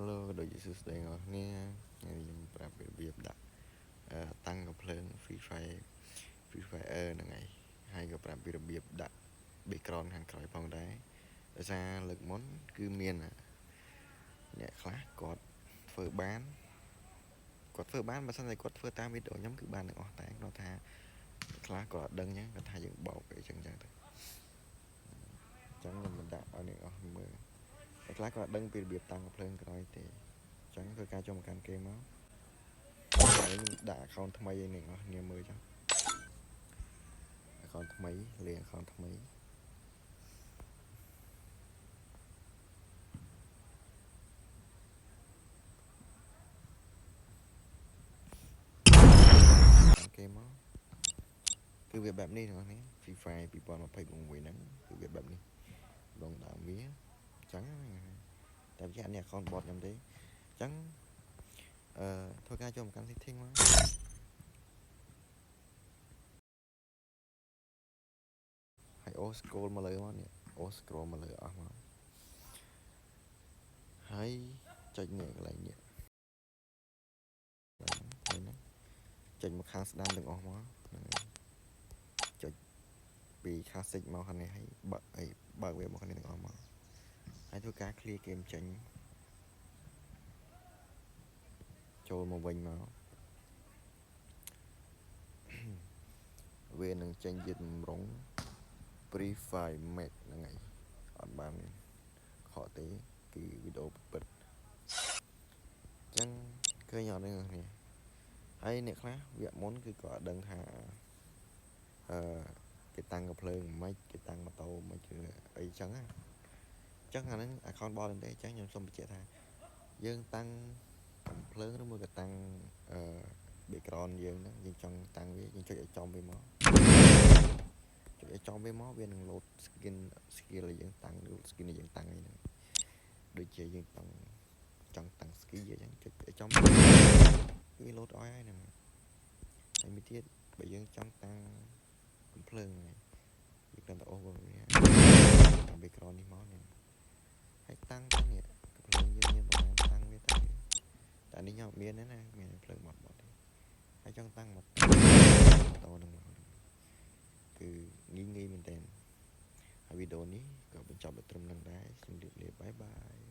Hello ដូចជាសួស្តីអ្នកនរគ្នាខ្ញុំប្រាប់របៀបដាក់តាំងកំភ្លើង Free Fire ហ្នឹងហើយក៏ប្រាប់ពីរបៀបដាក់ background ខាងក្រោយផងដែរដោយសារលើកមុនគឺមានអ្នកខ្លះគាត់ធ្វើបានបើសិនតែគាត់ធ្វើតាមវីដេអូខ្ញុំគឺបានទាំងអស់តែគាត់ថាខ្លះគាត់អត់ដឹងចឹងគាត់ថាយើងបោកអីចឹងទៅអញ្ចឹងខ្ញុំមិនដាក់ឲ្យអ្នកនរមើលតែខ្លះគាត់អត់ដឹងពីរបៀបតាំងកំភ្លើងក្រោយទេអញ្ចឹងធ្វើការចូលមកកាន់គេមកហើយដាក់ account ថ្មីឲ្យអ្នកនរគ្នាមើលចឹង account ថ្មីលេង account ថ្មីគេមកគឺវាបែបនេះអ្នកនរគ្នា Free Fire 2026ហ្នឹងគឺវាបែបនេះដងដើមវាអញ្ចឹងតែវាអត់មាន account bot ខ្ញុំទេអញ្ចឹងធ្វើការចូលមកកាន់ setting មកហើយអូ scroll មកលើមកនេះអូ scroll មកលើអស់មកហើយចុចនេះកន្លែងនេះហ្នឹងចុចមកខាងស្ដាំទាំងអស់មកហ្នឹងចុចពីខាងសិចមកខាងនេះហើយបើកវាមកខាងនេះទាំងអស់មកហើយធ្វើការ clear game ចេញចូលមកវិញមកវានឹងចេញជាតម្រង់ Free Fire Max ហ្នឹងហើយអត់បានខកទេគឺវីដេអូពិតអញ្ចឹងឃើញអត់ហ្នឹងគ្នាហើយអ្នកខ្លះវគ្គមុនគឺគាត់អត់ដឹងថាគេតាំងកំភ្លើងមិនគេតាំងម៉ូតូមិនគឺអីចឹងណាអញ្ចឹងអាហ្នឹង account bot ទេអញ្ចឹងខ្ញុំសូមបញ្ជាក់ថាយើងតាំងកំភ្លើងឬមួយក៏តាំងbackground យើងហ្នឹងយើងចង់តាំងវាយើងចុចឲ្យចំវាមកចុចឲ្យចំវាមកវានឹង load skill ឲ្យយើងតាំង skin ឲ្យយើងតាំងអីហ្នឹងដូចជាយើងចង់តាំង ski អញ្ចឹងចុចឲ្យចំវា load ឲ្យហើយហ្នឹងហើយមួយទៀតបើយើងចង់តាំងកំភ្លើងហ្នឹងយើងគ្រាន់តែអូសវាតាម background នេះមកហ្នឹងហើយតាំងទៅនេះកំភ្លើងយើងមានប្រហែលតាំងវាតែនេះខ្ញុំអត់មានទេណាមានភ្លើងបត់ទេហើយចង់តាំងម៉ូតូហ្នឹងមកគឺងាយមែនតើហើយវីដេអូនេះក៏បញ្ចប់ដល់ត្រឹមហ្នឹងដែរជម្រាបលាបាយបាយ